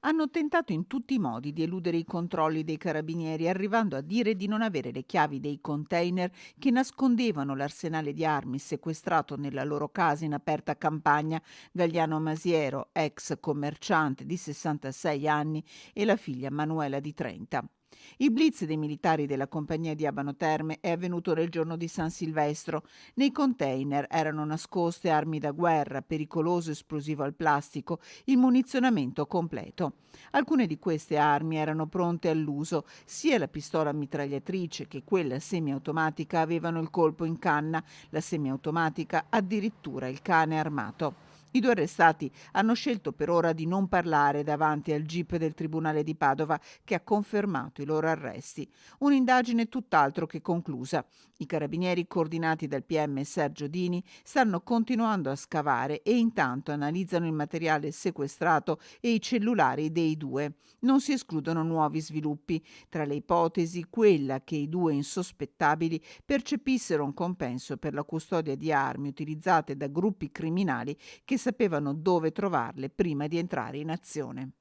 Hanno tentato in tutti i modi di eludere i controlli dei carabinieri, arrivando a dire di non avere le chiavi dei container che nascondevano l'arsenale di armi sequestrato nella loro casa in aperta campagna. Gagliano Masiero, ex commerciante di 66 anni, e la figlia Manuela di 30. Il blitz dei militari della compagnia di Abano Terme è avvenuto nel giorno di San Silvestro. Nei container erano nascoste armi da guerra, pericoloso esplosivo al plastico, il munizionamento completo. Alcune di queste armi erano pronte all'uso, sia la pistola mitragliatrice che quella semiautomatica avevano il colpo in canna, la semiautomatica addirittura il cane armato. I due arrestati hanno scelto per ora di non parlare davanti al GIP del Tribunale di Padova, che ha confermato i loro arresti. Un'indagine tutt'altro che conclusa. I carabinieri, coordinati dal PM Sergio Dini, stanno continuando a scavare e intanto analizzano il materiale sequestrato e i cellulari dei due. Non si escludono nuovi sviluppi, tra le ipotesi quella che i due insospettabili percepissero un compenso per la custodia di armi utilizzate da gruppi criminali che sapevano dove trovarle prima di entrare in azione.